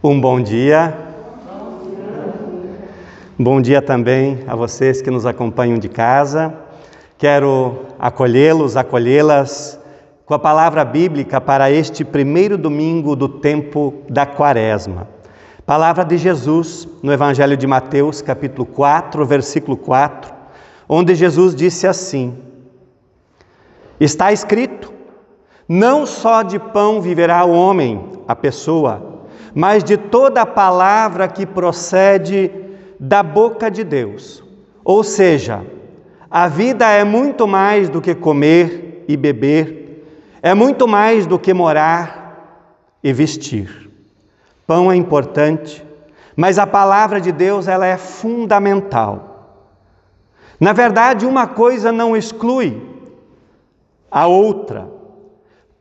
Um bom dia. Bom dia também a vocês que nos acompanham de casa. Quero acolhê-las com a palavra bíblica para este primeiro domingo do tempo da Quaresma. Palavra de Jesus no Evangelho de Mateus, capítulo 4, versículo 4, onde Jesus disse assim: Está escrito, não só de pão viverá o homem, a pessoa, mas de toda a palavra que procede da boca de Deus. Ou seja, a vida é muito mais do que comer e beber, é muito mais do que morar e vestir. Pão é importante, mas a palavra de Deus ela é fundamental. Na verdade, uma coisa não exclui a outra.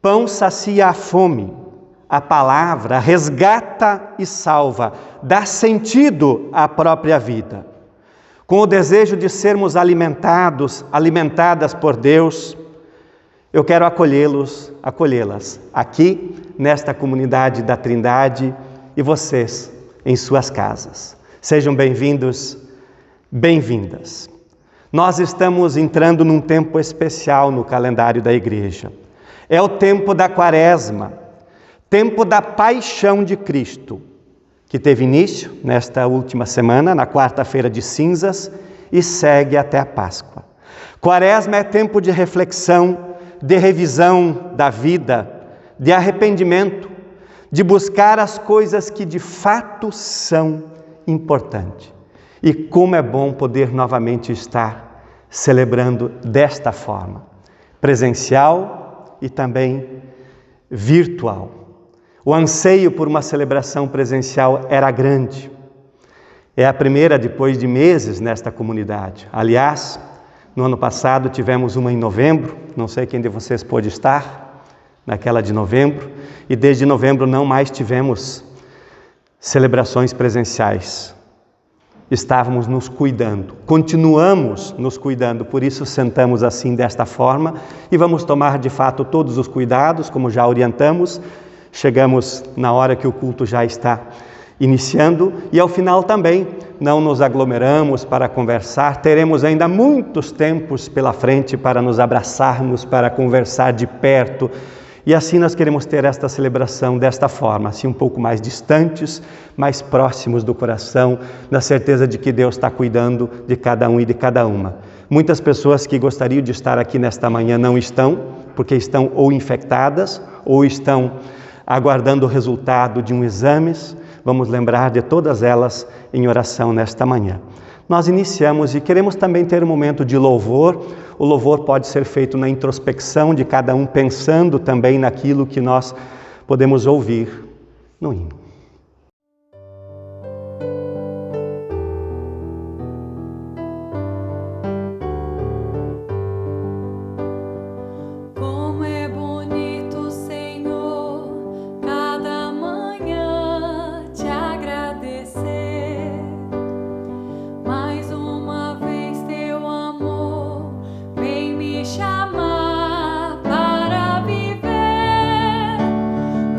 Pão sacia a fome, a palavra resgata e salva, dá sentido à própria vida. Com o desejo de sermos alimentadas por Deus, eu quero acolhê-las aqui nesta comunidade da Trindade e vocês em suas casas. Sejam bem-vindos, bem-vindas. Nós estamos entrando num tempo especial no calendário da igreja. É o tempo da Quaresma, tempo da paixão de Cristo, que teve início nesta última semana, na quarta-feira de cinzas, e segue até a Páscoa. Quaresma é tempo de reflexão, de revisão da vida, de arrependimento, de buscar as coisas que de fato são importantes. E como é bom poder novamente estar celebrando desta forma, presencial e também virtual. O anseio por uma celebração presencial era grande. É a primeira depois de meses nesta comunidade. Aliás, no ano passado tivemos uma em novembro, não sei quem de vocês pôde estar naquela de novembro, e desde novembro não mais tivemos celebrações presenciais. Estávamos nos cuidando, continuamos nos cuidando, por isso sentamos assim desta forma e vamos tomar de fato todos os cuidados, como já orientamos. Chegamos na hora que o culto já está iniciando e ao final também não nos aglomeramos para conversar, teremos ainda muitos tempos pela frente para nos abraçarmos, para conversar de perto. E assim nós queremos ter esta celebração desta forma, assim um pouco mais distantes, mais próximos do coração, na certeza de que Deus está cuidando de cada um e de cada uma. Muitas pessoas que gostariam de estar aqui nesta manhã não estão, porque estão ou infectadas, ou estão aguardando o resultado de um exame. Vamos lembrar de todas elas em oração nesta manhã. Nós iniciamos e queremos também ter um momento de louvor. O louvor pode ser feito na introspecção de cada um, pensando também naquilo que nós podemos ouvir no hino.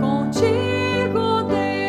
Contigo, Deus.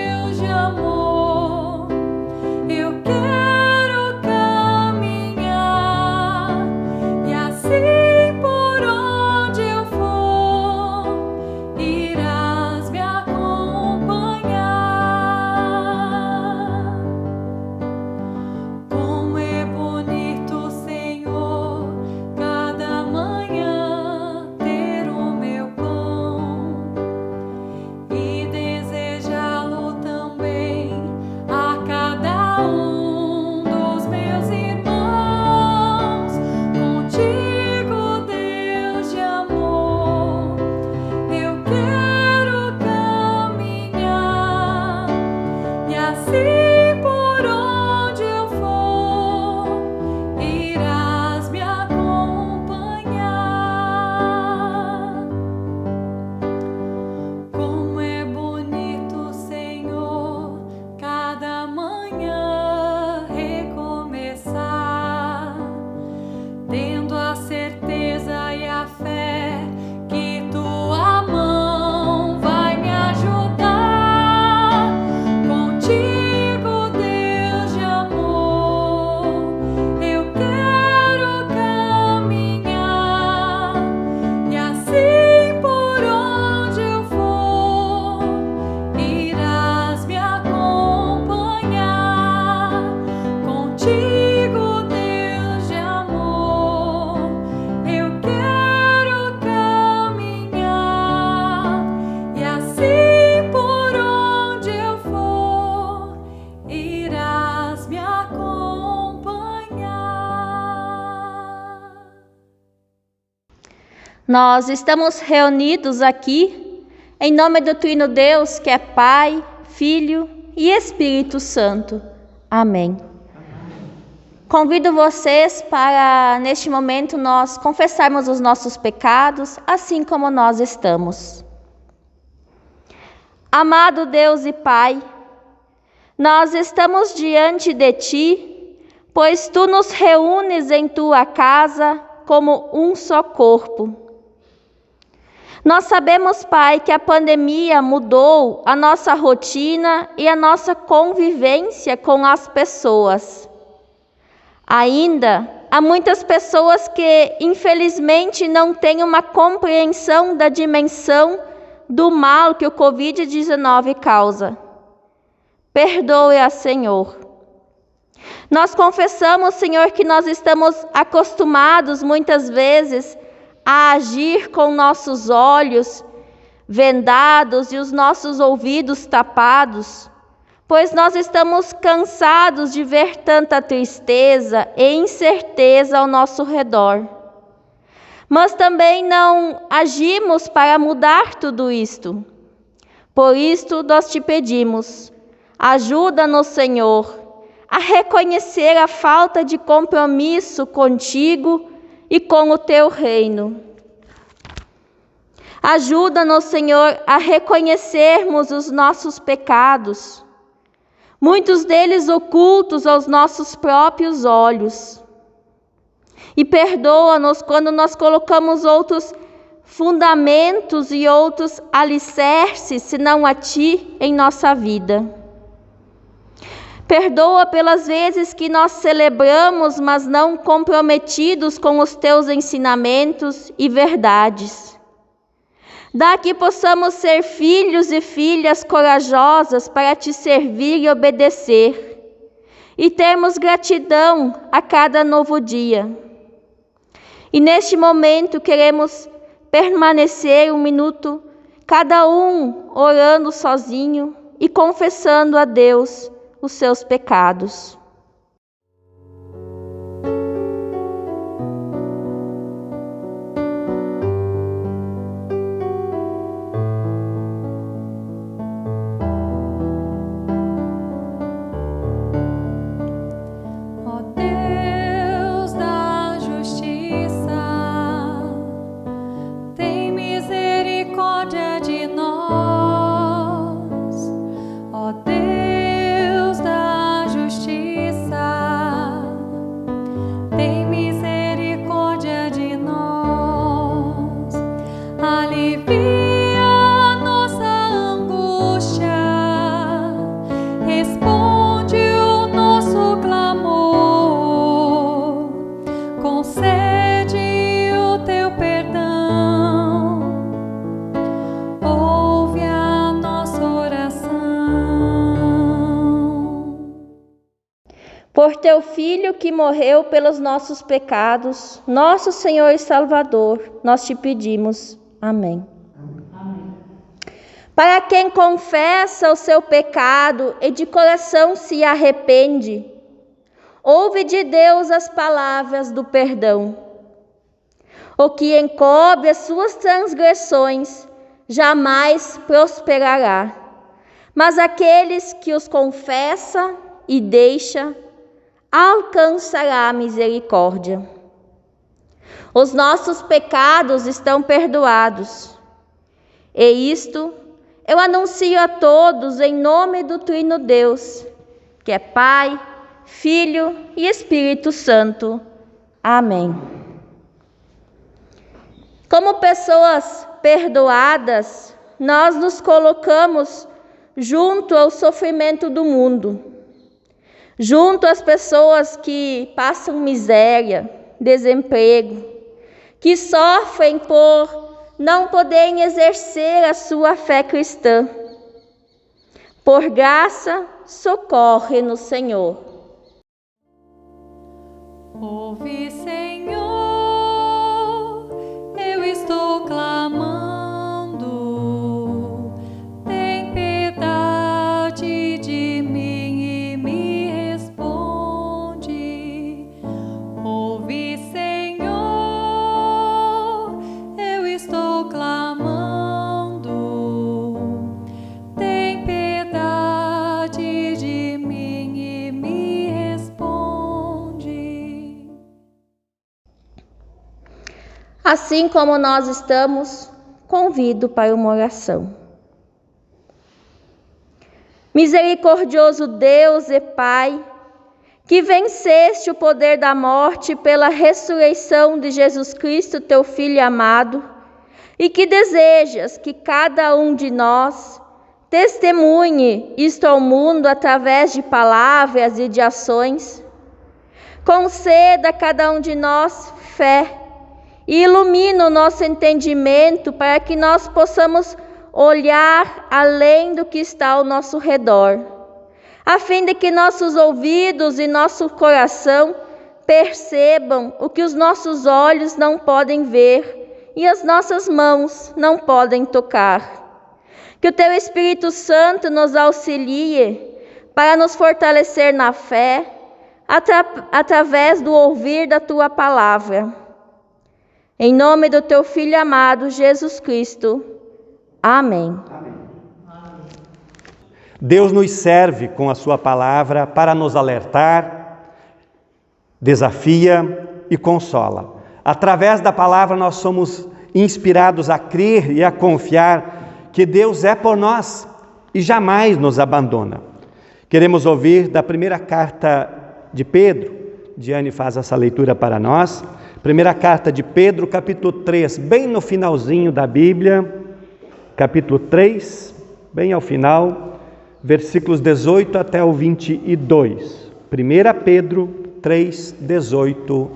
Nós estamos reunidos aqui em nome do Trino Deus, que é Pai, Filho e Espírito Santo. Amém. Convido vocês para, neste momento, nós confessarmos os nossos pecados, assim como nós estamos. Amado Deus e Pai, nós estamos diante de Ti, pois Tu nos reúnes em Tua casa como um só corpo. Nós sabemos, Pai, que a pandemia mudou a nossa rotina e a nossa convivência com as pessoas. Ainda há muitas pessoas que, infelizmente, não têm uma compreensão da dimensão do mal que o Covid-19 causa. Perdoe-a, Senhor. Nós confessamos, Senhor, que nós estamos acostumados, muitas vezes, a agir com nossos olhos vendados e os nossos ouvidos tapados, pois nós estamos cansados de ver tanta tristeza e incerteza ao nosso redor. Mas também não agimos para mudar tudo isto. Por isto nós te pedimos, ajuda-nos, Senhor, a reconhecer a falta de compromisso contigo e com o teu reino. Ajuda-nos, Senhor, a reconhecermos os nossos pecados, muitos deles ocultos aos nossos próprios olhos. E perdoa-nos quando nós colocamos outros fundamentos e outros alicerces, senão a Ti, em nossa vida. Perdoa pelas vezes que nós celebramos, mas não comprometidos com os Teus ensinamentos e verdades. Dá que possamos ser filhos e filhas corajosas para Te servir e obedecer, e termos gratidão a cada novo dia. E neste momento queremos permanecer um minuto, cada um orando sozinho e confessando a Deus os seus pecados. Ó Deus da justiça, tem misericórdia de nós. Ó Deus da justiça, tem misericórdia de nós. Alivia a nossa angústia, responde o nosso clamor, concede o teu perdão, ouve a nossa oração. Por Teu Filho que morreu pelos nossos pecados, nosso Senhor e Salvador, nós te pedimos. Amém. Para quem confessa o seu pecado e de coração se arrepende, ouve de Deus as palavras do perdão. O que encobre as suas transgressões jamais prosperará, mas aqueles que os confessa e deixa, alcançará a misericórdia. Os nossos pecados estão perdoados. E isto eu anuncio a todos em nome do Trino Deus, que é Pai, Filho e Espírito Santo. Amém. Como pessoas perdoadas, nós nos colocamos junto ao sofrimento do mundo, junto às pessoas que passam miséria, desemprego, que sofrem por não poderem exercer a sua fé cristã. Por graça, socorre-nos, Senhor. Ouve, Senhor, eu estou clamando, tem piedade de mim e me responde. Ouve, Senhor, eu Assim como nós estamos, convido para uma oração. Misericordioso Deus e Pai, que venceste o poder da morte pela ressurreição de Jesus Cristo, teu Filho amado, e que desejas que cada um de nós testemunhe isto ao mundo através de palavras e de ações, conceda a cada um de nós fé e ilumina o nosso entendimento para que nós possamos olhar além do que está ao nosso redor, a fim de que nossos ouvidos e nosso coração percebam o que os nossos olhos não podem ver e as nossas mãos não podem tocar. Que o Teu Espírito Santo nos auxilie para nos fortalecer na fé, através do ouvir da Tua Palavra. Em nome do Teu Filho amado, Jesus Cristo. Amém. Deus nos serve com a sua palavra para nos alertar, desafia e consola. Através da palavra nós somos inspirados a crer e a confiar que Deus é por nós e jamais nos abandona. Queremos ouvir da primeira carta de Pedro. Diane faz essa leitura para nós. Primeira carta de Pedro, capítulo 3, bem no finalzinho da Bíblia. Capítulo 3, bem ao final, versículos 18 até o 22. 1 Pedro 3, 18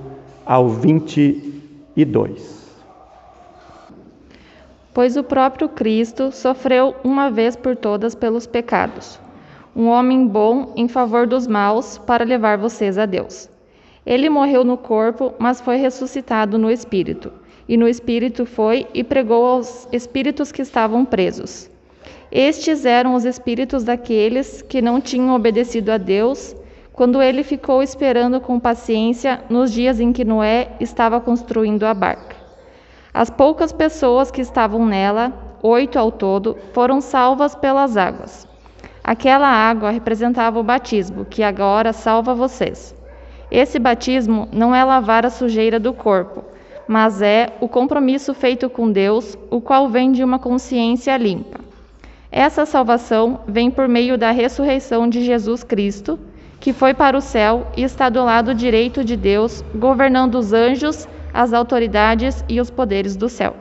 ao 22. Pois o próprio Cristo sofreu uma vez por todas pelos pecados, um homem bom em favor dos maus para levar vocês a Deus. Ele morreu no corpo, mas foi ressuscitado no Espírito. E no Espírito foi e pregou aos espíritos que estavam presos. Estes eram os espíritos daqueles que não tinham obedecido a Deus, quando ele ficou esperando com paciência nos dias em que Noé estava construindo a barca. As poucas pessoas que estavam nela, 8 ao todo, foram salvas pelas águas. Aquela água representava o batismo, que agora salva vocês. Esse batismo não é lavar a sujeira do corpo, mas é o compromisso feito com Deus, o qual vem de uma consciência limpa. Essa salvação vem por meio da ressurreição de Jesus Cristo, que foi para o céu e está do lado direito de Deus, governando os anjos, as autoridades e os poderes do céu.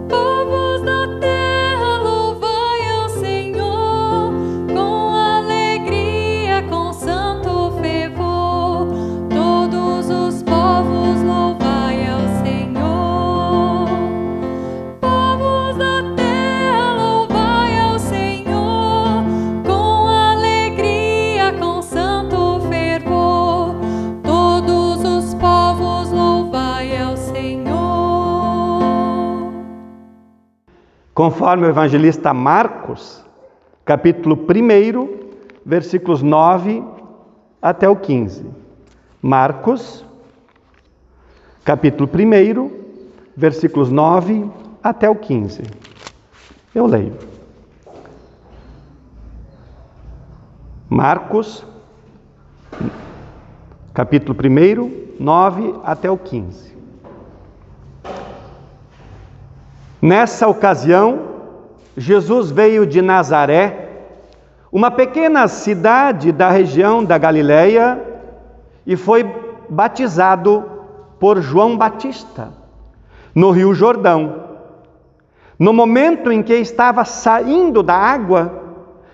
Povos da terra, louvai ao Senhor, com alegria, com santo fervor. Todos os povos, louvai ao Senhor. Povos da terra, louvai ao Senhor, com alegria, com santo fervor. Todos os povos, louvai ao Senhor. Conforme o evangelista Marcos, capítulo 1, versículos 9 até o 15. Marcos, capítulo 1, versículos 9 até o 15. Eu leio. Marcos, capítulo 1, 9 até o 15. Nessa ocasião, Jesus veio de Nazaré, uma pequena cidade da região da Galileia, e foi batizado por João Batista, no Rio Jordão. No momento em que estava saindo da água,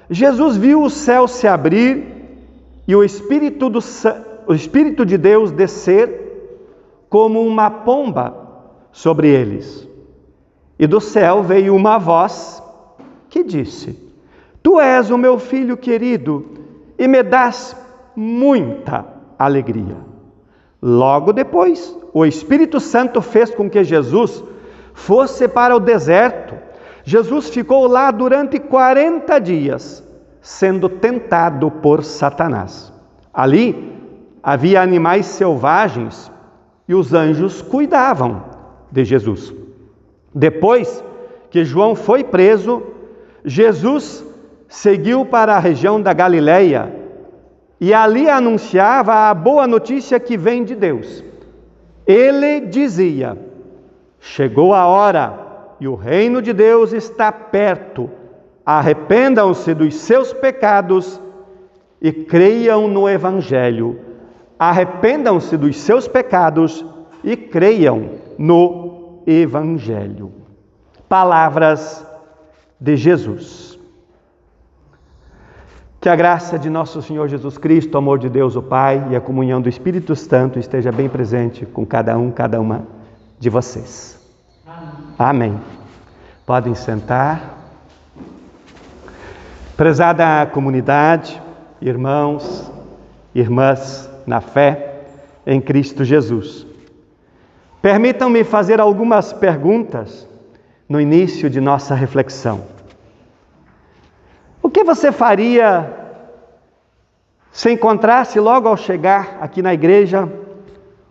Jesus viu o céu se abrir e o Espírito de Deus descer como uma pomba sobre eles. E do céu veio uma voz que disse: Tu és o meu filho querido e me dás muita alegria. Logo depois, o Espírito Santo fez com que Jesus fosse para o deserto. Jesus ficou lá durante 40 dias, sendo tentado por Satanás. Ali havia animais selvagens e os anjos cuidavam de Jesus. Depois que João foi preso, Jesus seguiu para a região da Galileia e ali anunciava a boa notícia que vem de Deus. Ele dizia: chegou a hora e o reino de Deus está perto. Arrependam-se dos seus pecados e creiam no Evangelho. Arrependam-se dos seus pecados e creiam no Evangelho. Palavras de Jesus. Que a graça de nosso Senhor Jesus Cristo, o amor de Deus o Pai e a comunhão do Espírito Santo esteja bem presente com cada uma de vocês. Amém. Podem sentar. Prezada comunidade, irmãos, irmãs na fé em Cristo Jesus. Permitam-me fazer algumas perguntas no início de nossa reflexão. O que você faria se encontrasse logo ao chegar aqui na igreja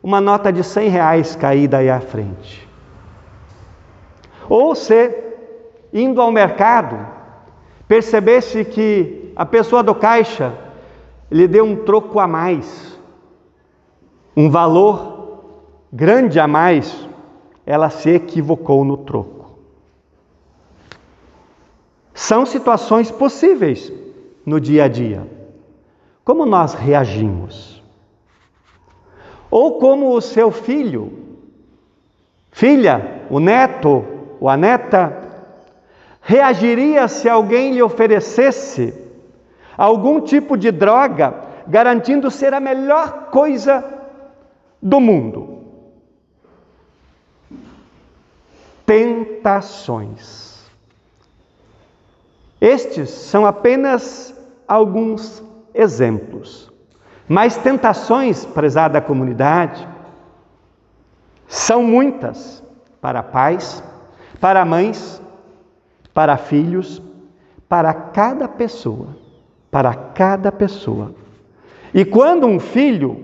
uma nota de R$100 caída aí à frente? Ou se, indo ao mercado, percebesse que a pessoa do caixa lhe deu um troco a mais, um valor grande a mais, ela se equivocou no troco. São situações possíveis no dia a dia. Como nós reagimos? Ou como o seu filho, filha, o neto ou a neta, reagiria se alguém lhe oferecesse algum tipo de droga, garantindo ser a melhor coisa do mundo? Tentações. Estes são apenas alguns exemplos. Mas tentações, prezada comunidade, são muitas para pais, para mães, para filhos, para cada pessoa. Para cada pessoa. E quando um filho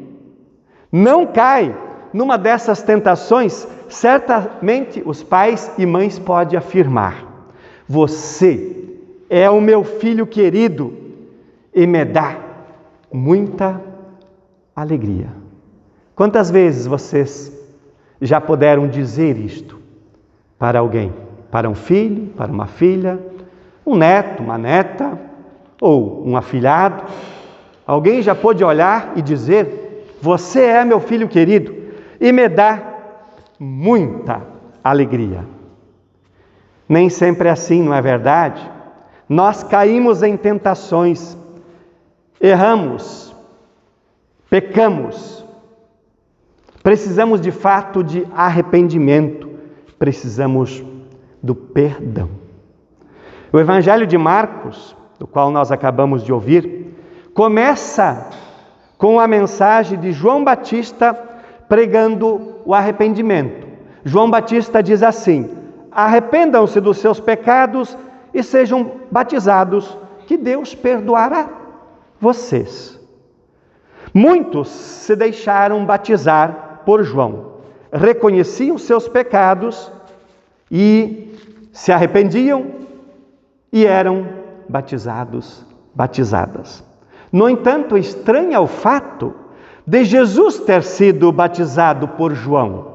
não cai numa dessas tentações, certamente os pais e mães podem afirmar: você é o meu filho querido e me dá muita alegria. Quantas vezes vocês já puderam dizer isto para alguém? Para um filho, para uma filha, um neto, uma neta, ou um afilhado? Alguém já pôde olhar e dizer: você é meu filho querido e me dá muita alegria. Nem sempre é assim, não é verdade? Nós caímos em tentações, erramos, pecamos. Precisamos de fato de arrependimento, precisamos do perdão. O Evangelho de Marcos, do qual nós acabamos de ouvir, começa com a mensagem de João Batista pregando o arrependimento. João Batista diz assim: arrependam-se dos seus pecados e sejam batizados, que Deus perdoará vocês. Muitos se deixaram batizar por João, reconheciam seus pecados e se arrependiam e eram batizadas. No entanto, estranha o fato de Jesus ter sido batizado por João.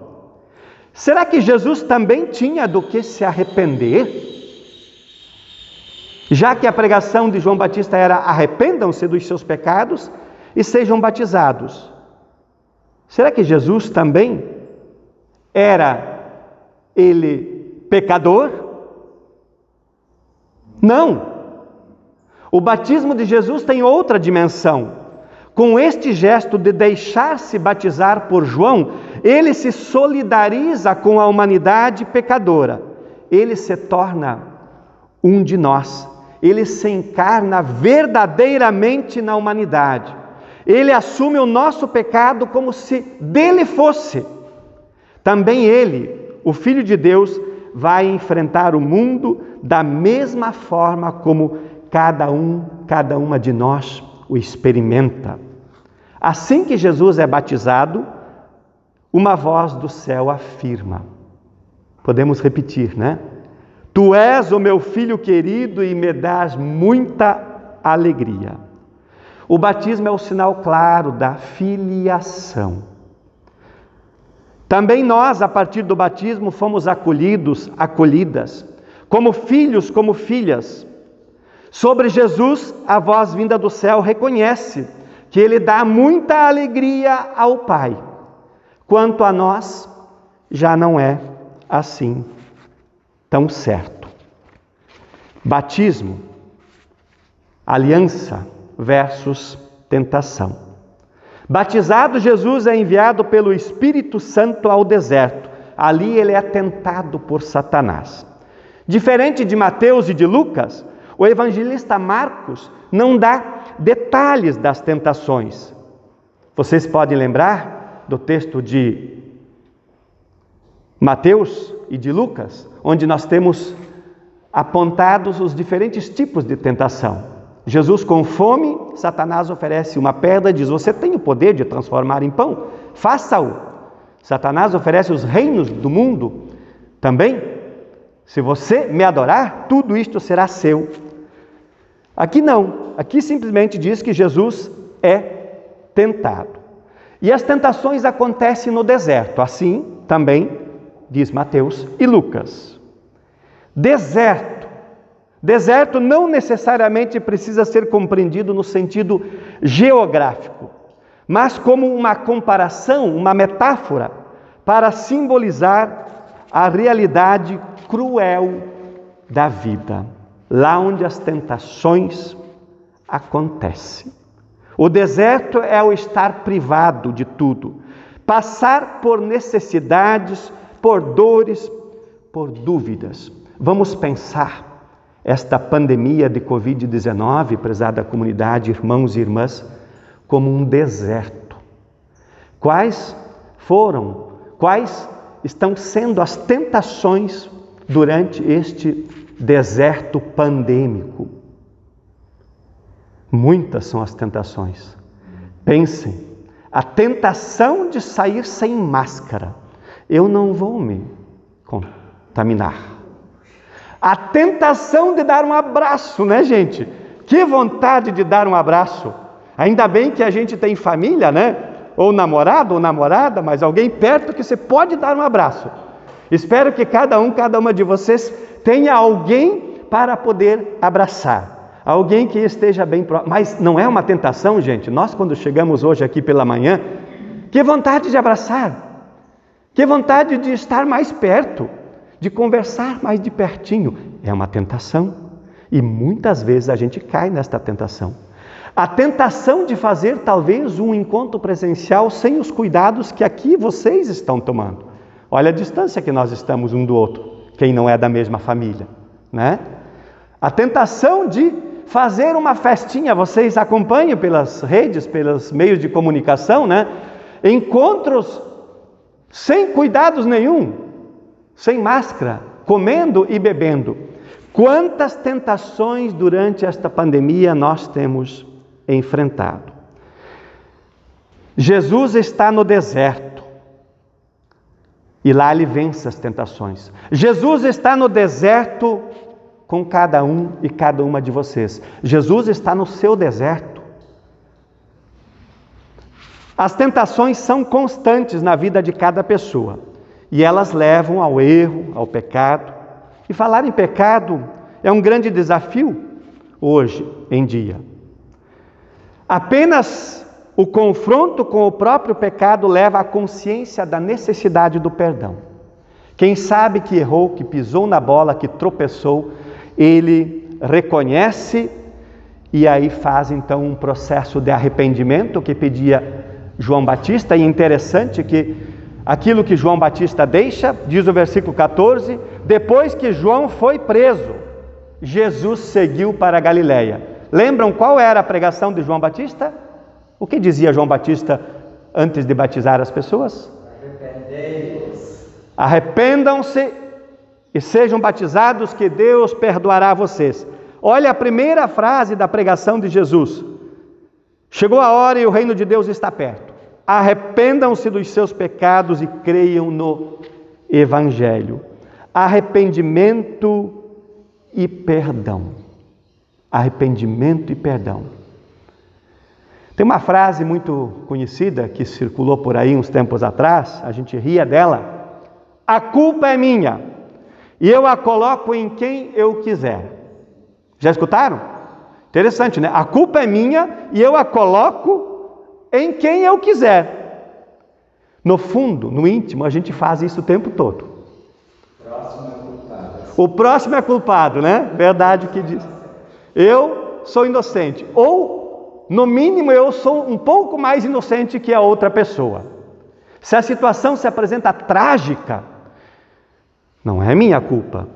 Será que Jesus também tinha do que se arrepender? Já que a pregação de João Batista era: arrependam-se dos seus pecados e sejam batizados. Será que Jesus também era ele pecador? Não. O batismo de Jesus tem outra dimensão. Com este gesto de deixar-se batizar por João, ele se solidariza com a humanidade pecadora. Ele se torna um de nós. Ele se encarna verdadeiramente na humanidade. Ele assume o nosso pecado como se dele fosse. Também ele, o Filho de Deus, vai enfrentar o mundo da mesma forma como cada uma de nós o experimenta. Assim que Jesus é batizado, uma voz do céu afirma. Podemos repetir, né? Tu és o meu filho querido e me dás muita alegria. O batismo é o sinal claro da filiação. Também nós, a partir do batismo, fomos acolhidas, como filhos, como filhas. Sobre Jesus, a voz vinda do céu reconhece que Ele dá muita alegria ao Pai. Quanto a nós, já não é assim tão certo. Batismo, aliança versus tentação. Batizado, Jesus é enviado pelo Espírito Santo ao deserto. Ali ele é tentado por Satanás. Diferente de Mateus e de Lucas, o evangelista Marcos não dá detalhes das tentações. Vocês podem lembrar do texto de Mateus e de Lucas, onde nós temos apontados os diferentes tipos de tentação. Jesus com fome, Satanás oferece uma pedra e diz: você tem o poder de transformar em pão, faça-o. Satanás oferece os reinos do mundo também. Se você me adorar, tudo isto será seu. Aqui não, aqui simplesmente diz que Jesus é tentado. E as tentações acontecem no deserto, assim também diz Mateus e Lucas. Deserto não necessariamente precisa ser compreendido no sentido geográfico, mas como uma comparação, uma metáfora, para simbolizar a realidade cruel da vida, lá onde as tentações acontecem. O deserto é o estar privado de tudo, passar por necessidades, por dores, por dúvidas. Vamos pensar esta pandemia de Covid-19, prezada comunidade, irmãos e irmãs, como um deserto. Quais estão sendo as tentações durante este deserto pandêmico? Muitas são as tentações. Pensem, a tentação de sair sem máscara. Eu não vou me contaminar. A tentação de dar um abraço, né, gente? Que vontade de dar um abraço. Ainda bem que a gente tem família, né? Ou namorado ou namorada, mas alguém perto que você pode dar um abraço. Espero que cada uma de vocês tenha alguém para poder abraçar. Alguém que esteja bem próximo. Mas não é uma tentação, gente? Nós, quando chegamos hoje aqui pela manhã, que vontade de abraçar. Que vontade de estar mais perto. De conversar mais de pertinho. É uma tentação. E muitas vezes a gente cai nesta tentação. A tentação de fazer talvez um encontro presencial sem os cuidados que aqui vocês estão tomando. Olha a distância que nós estamos um do outro, quem não é da mesma família, né? A tentação de fazer uma festinha, vocês acompanham pelas redes, pelos meios de comunicação, né? Encontros sem cuidados nenhum, sem máscara, comendo e bebendo. Quantas tentações durante esta pandemia nós temos enfrentado. Jesus está no deserto e lá ele vence as tentações. Jesus está no deserto com cada um e cada uma de vocês. Jesus está no seu deserto. As tentações são constantes na vida de cada pessoa e elas levam ao erro, ao pecado. E falar em pecado é um grande desafio hoje em dia. Apenas o confronto com o próprio pecado leva à consciência da necessidade do perdão. Quem sabe que errou, que pisou na bola, que tropeçou, ele reconhece e aí faz então um processo de arrependimento que pedia João Batista. E é interessante que aquilo que João Batista deixa, diz o versículo 14, depois que João foi preso, Jesus seguiu para a Galileia. Lembram qual era a pregação de João Batista? O que dizia João Batista antes de batizar as pessoas? Arrependam-se e sejam batizados que Deus perdoará vocês. Olha a primeira frase da pregação de Jesus. Chegou a hora e o reino de Deus está perto. Arrependam-se dos seus pecados e creiam no Evangelho. Arrependimento e perdão. Arrependimento e perdão. Tem uma frase muito conhecida que circulou por aí uns tempos atrás, a gente ria dela: a culpa é minha e eu a coloco em quem eu quiser. Já escutaram? Interessante, né? A culpa é minha e eu a coloco em quem eu quiser. No fundo, no íntimo, a gente faz isso o tempo todo. O próximo é culpado, né? Verdade o que diz. Eu sou inocente. Ou, no mínimo, eu sou um pouco mais inocente que a outra pessoa. Se a situação se apresenta trágica, não é minha culpa.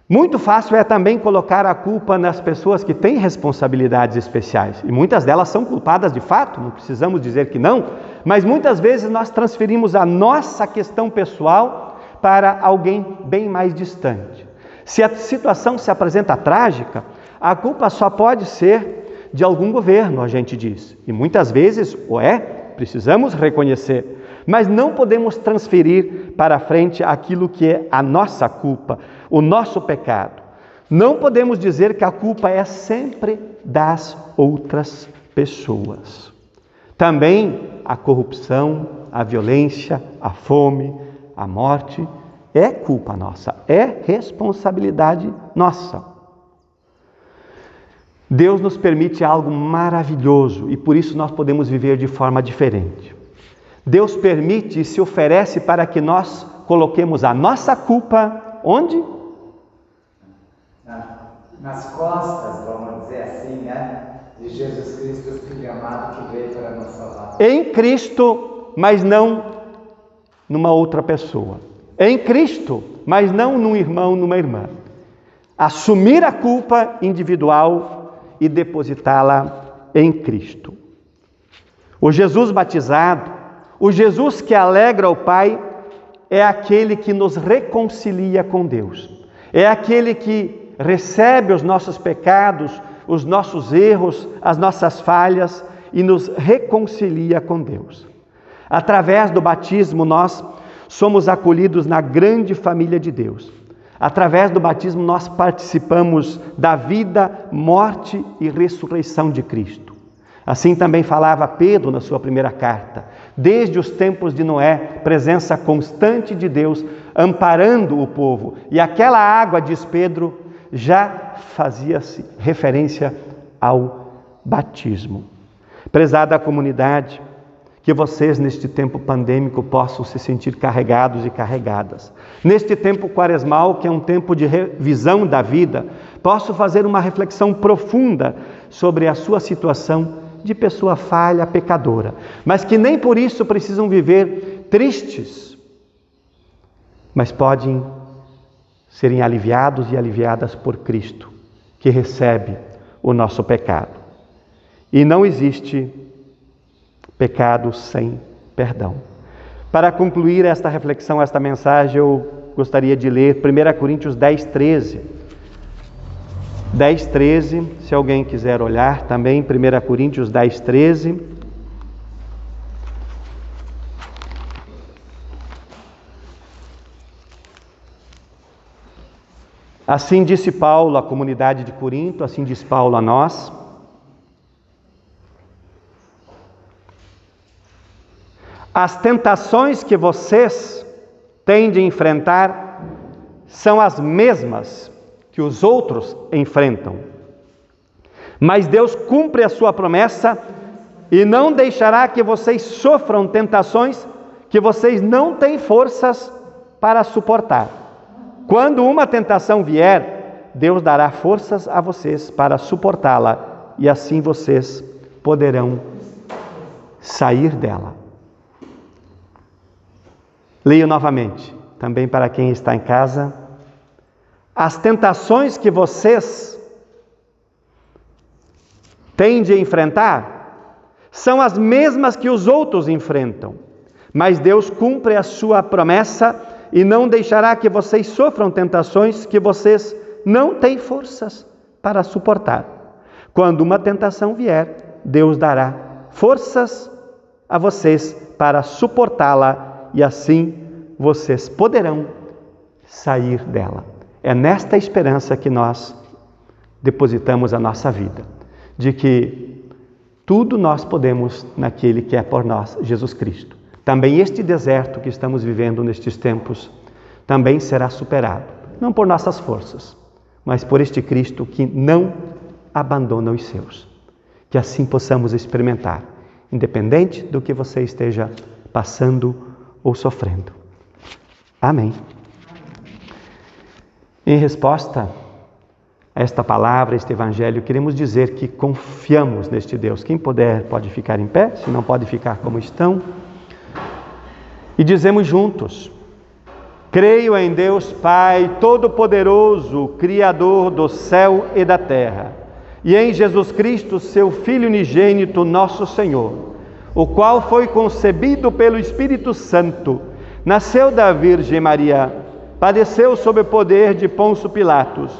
Muito fácil é também colocar a culpa nas pessoas que têm responsabilidades especiais. E muitas delas são culpadas de fato, não precisamos dizer que não. Mas muitas vezes nós transferimos a nossa questão pessoal para alguém bem mais distante. Se a situação se apresenta trágica, a culpa só pode ser de algum governo, a gente diz. E muitas vezes precisamos reconhecer. Mas não podemos transferir para frente aquilo que é a nossa culpa, o nosso pecado. Não podemos dizer que a culpa é sempre das outras pessoas. Também a corrupção, a violência, a fome, a morte é culpa nossa, é responsabilidade nossa. Deus nos permite algo maravilhoso e por isso nós podemos viver de forma diferente. Deus permite e se oferece para que nós coloquemos a nossa culpa onde? Nas costas, vamos dizer assim, né? De Jesus Cristo, o Filho amado que veio para nos salvar. Em Cristo, mas não numa outra pessoa. Em Cristo, mas não num irmão, numa irmã. Assumir a culpa individual e depositá-la em Cristo. O Jesus batizado, o Jesus que alegra o Pai, é aquele que nos reconcilia com Deus. É aquele que recebe os nossos pecados, os nossos erros, as nossas falhas e nos reconcilia com Deus. Através do batismo, nós somos acolhidos na grande família de Deus. Através do batismo, nós participamos da vida, morte e ressurreição de Cristo. Assim também falava Pedro na sua primeira carta. Desde os tempos de Noé, presença constante de Deus, amparando o povo. E aquela água, diz Pedro, já fazia-se referência ao batismo. Prezada comunidade, que vocês neste tempo pandêmico possam se sentir carregados e carregadas. Neste tempo quaresmal, que é um tempo de revisão da vida, posso fazer uma reflexão profunda sobre a sua situação de pessoa falha, pecadora, mas que nem por isso precisam viver tristes, mas podem serem aliviados e aliviadas por Cristo, que recebe o nosso pecado. E não existe pecado sem perdão. Para concluir esta reflexão, esta mensagem, eu gostaria de ler 1 Coríntios 10:13. 10:13, se alguém quiser olhar também, 1 Coríntios 10:13. Assim disse Paulo à comunidade de Corinto, assim diz Paulo a nós. As tentações que vocês têm de enfrentar são as mesmas que os outros enfrentam. Mas Deus cumpre a sua promessa e não deixará que vocês sofram tentações que vocês não têm forças para suportar. Quando uma tentação vier, Deus dará forças a vocês para suportá-la e assim vocês poderão sair dela. Leio novamente, também para quem está em casa. As tentações que vocês têm de enfrentar são as mesmas que os outros enfrentam, mas Deus cumpre a sua promessa e não deixará que vocês sofram tentações que vocês não têm forças para suportar. Quando uma tentação vier, Deus dará forças a vocês para suportá-la e assim vocês poderão sair dela. É nesta esperança que nós depositamos a nossa vida, de que Tudo nós podemos naquele que é por nós, Jesus Cristo. Também este deserto que estamos vivendo nestes tempos também será superado, não por nossas forças, mas por este Cristo que não abandona os seus. Que assim possamos experimentar, independente do que você esteja passando ou sofrendo. Amém. Em resposta a esta palavra, este evangelho, queremos dizer que confiamos neste Deus. Quem puder pode ficar em pé, se não pode ficar como estão. E dizemos juntos: creio em Deus Pai Todo-Poderoso, Criador do céu e da terra, e em Jesus Cristo, seu Filho unigênito, nosso Senhor, o qual foi concebido pelo Espírito Santo, nasceu da Virgem Maria, padeceu sob o poder de Pôncio Pilatos,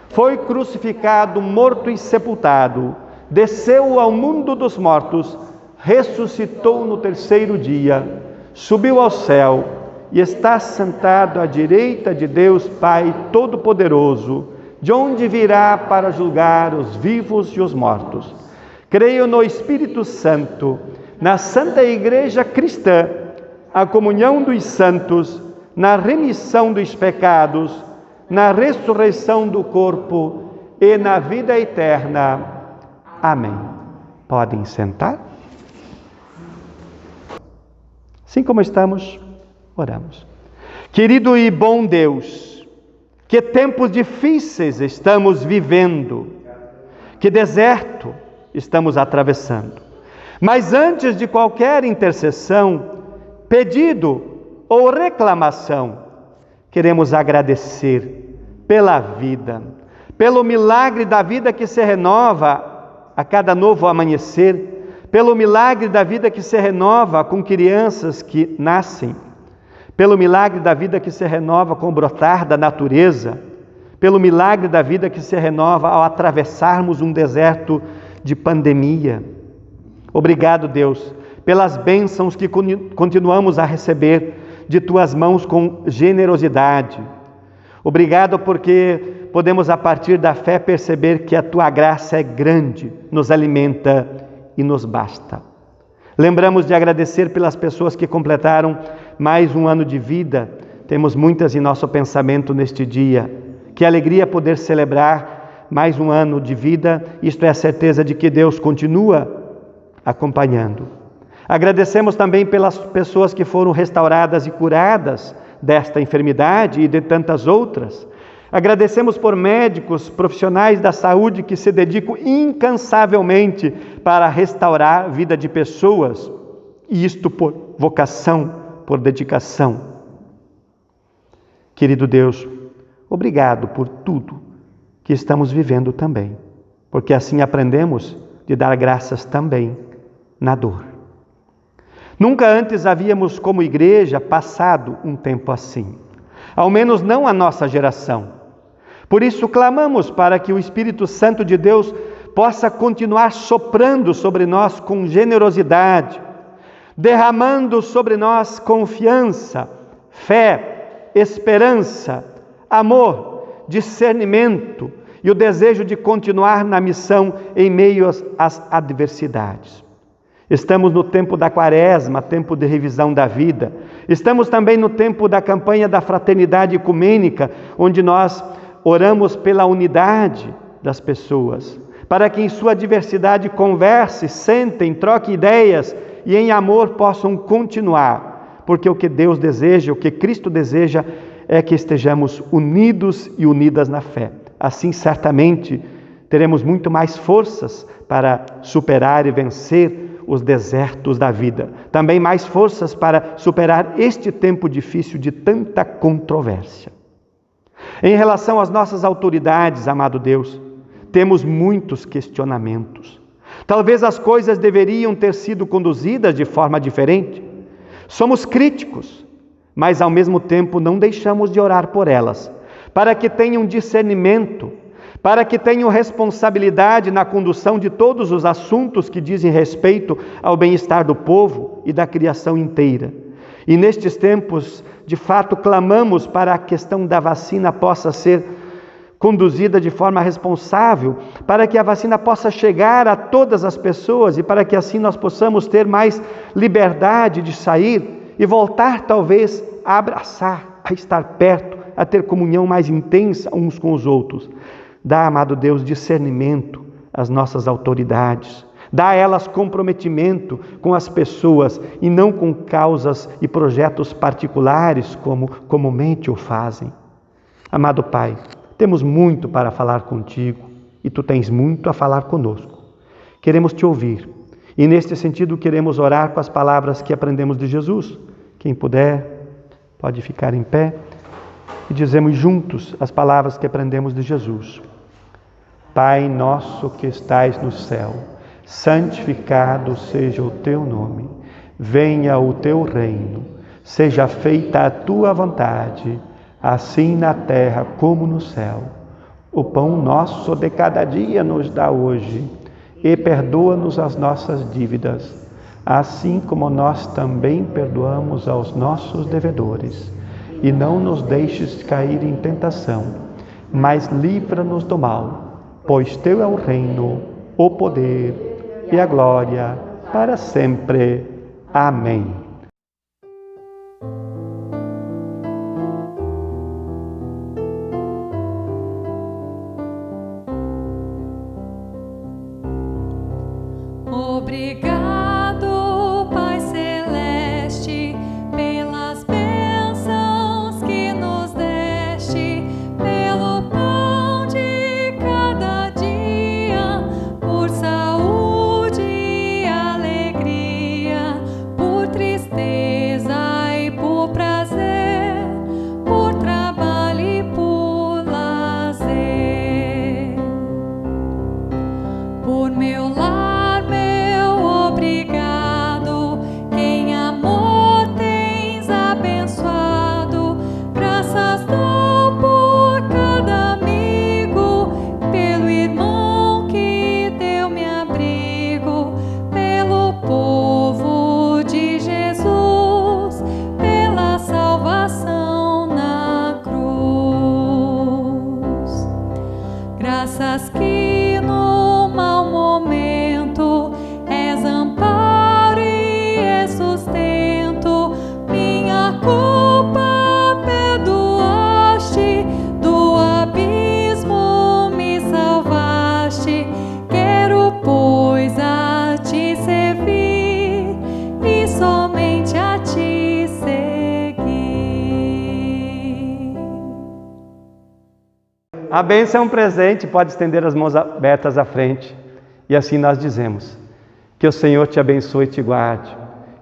foi crucificado, morto e sepultado, desceu ao mundo dos mortos, ressuscitou no terceiro dia, subiu ao céu e está sentado à direita de Deus Pai Todo-Poderoso, de onde virá para julgar os vivos e os mortos. Creio no Espírito Santo, na Santa Igreja Cristã, a comunhão dos santos, na remissão dos pecados, na ressurreição do corpo e na vida eterna. Amém. Podem sentar? Assim como estamos, oramos. Querido e bom Deus, que tempos difíceis estamos vivendo, que deserto estamos atravessando. Mas antes de qualquer intercessão, pedido ou reclamação, queremos agradecer pela vida, pelo milagre da vida que se renova a cada novo amanhecer, pelo milagre da vida que se renova com crianças que nascem, pelo milagre da vida que se renova com o brotar da natureza, pelo milagre da vida que se renova ao atravessarmos um deserto de pandemia. Obrigado, Deus, pelas bênçãos que continuamos a receber de Tuas mãos com generosidade. Obrigado porque podemos, a partir da fé, perceber que a Tua graça é grande, nos alimenta e nos basta. Lembramos de agradecer pelas pessoas que completaram mais um ano de vida. Temos muitas em nosso pensamento neste dia. Que alegria poder celebrar mais um ano de vida. Isto é a certeza de que Deus continua acompanhando. Agradecemos também pelas pessoas que foram restauradas e curadas desta enfermidade e de tantas outras. Agradecemos por médicos, profissionais da saúde que se dedicam incansavelmente para restaurar a vida de pessoas, e isto por vocação, por dedicação. Querido Deus, obrigado por tudo que estamos vivendo também, porque assim aprendemos de dar graças também na dor. Nunca antes havíamos, como igreja, passado um tempo assim, ao menos não a nossa geração. Por isso clamamos para que o Espírito Santo de Deus possa continuar soprando sobre nós com generosidade, derramando sobre nós confiança, fé, esperança, amor, discernimento e o desejo de continuar na missão em meio às adversidades. Estamos no tempo da Quaresma, tempo de revisão da vida. Estamos também no tempo da campanha da fraternidade ecumênica, onde nós oramos pela unidade das pessoas, para que em sua diversidade converse, sentem, troquem ideias e em amor possam continuar, porque o que Deus deseja, o que Cristo deseja é que estejamos unidos e unidas na fé. Assim, certamente, teremos muito mais forças para superar e vencer os desertos da vida. Também mais forças para superar este tempo difícil de tanta controvérsia. Em relação às nossas autoridades, amado Deus, temos muitos questionamentos. Talvez as coisas deveriam ter sido conduzidas de forma diferente. Somos críticos, mas ao mesmo tempo não deixamos de orar por elas, para que tenham discernimento, para que tenham responsabilidade na condução de todos os assuntos que dizem respeito ao bem-estar do povo e da criação inteira. E nestes tempos, de fato, clamamos para a questão da vacina possa ser conduzida de forma responsável, para que a vacina possa chegar a todas as pessoas e para que assim nós possamos ter mais liberdade de sair e voltar talvez a abraçar, a estar perto, a ter comunhão mais intensa uns com os outros. Dá, amado Deus, discernimento às nossas autoridades. Dá a elas comprometimento com as pessoas e não com causas e projetos particulares como comumente o fazem. Amado Pai, temos muito para falar contigo e tu tens muito a falar conosco. Queremos te ouvir e neste sentido queremos orar com as palavras que aprendemos de Jesus. Quem puder, pode ficar em pé e dizemos juntos as palavras que aprendemos de Jesus. Pai nosso que estais no céu, santificado seja o teu nome. Venha o teu reino. Seja feita a tua vontade, assim na terra como no céu. O pão nosso de cada dia nos dá hoje, e perdoa-nos as nossas dívidas, assim como nós também perdoamos aos nossos devedores. E não nos deixes cair em tentação, mas livra-nos do mal, pois teu é o reino, o poder e a glória para sempre. Amém. Obrigado, Pai Celeste, pelas bênçãos que nos deste, pelo pão de cada dia, por saúde e alegria, por tristeza e por prazer, por trabalho e por lazer. Por meu lar, graças que no mau momento és amparo e és sustento. Minha culpa perdoaste, do abismo me salvaste. Quero, pois, a ti servir e somente a ti seguir. A bênção é um presente, pode estender as mãos abertas à frente. E assim nós dizemos: que o Senhor te abençoe e te guarde.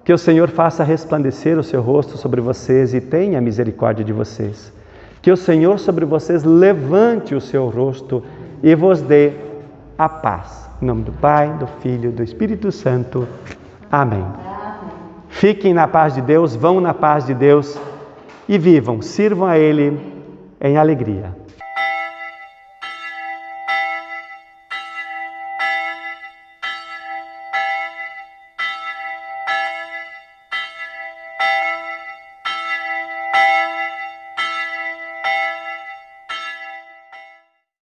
Que o Senhor faça resplandecer o seu rosto sobre vocês e tenha misericórdia de vocês. Que o Senhor sobre vocês levante o seu rosto e vos dê a paz. Em nome do Pai, do Filho e do Espírito Santo. Amém. Fiquem na paz de Deus, vão na paz de Deus e vivam, sirvam a Ele em alegria.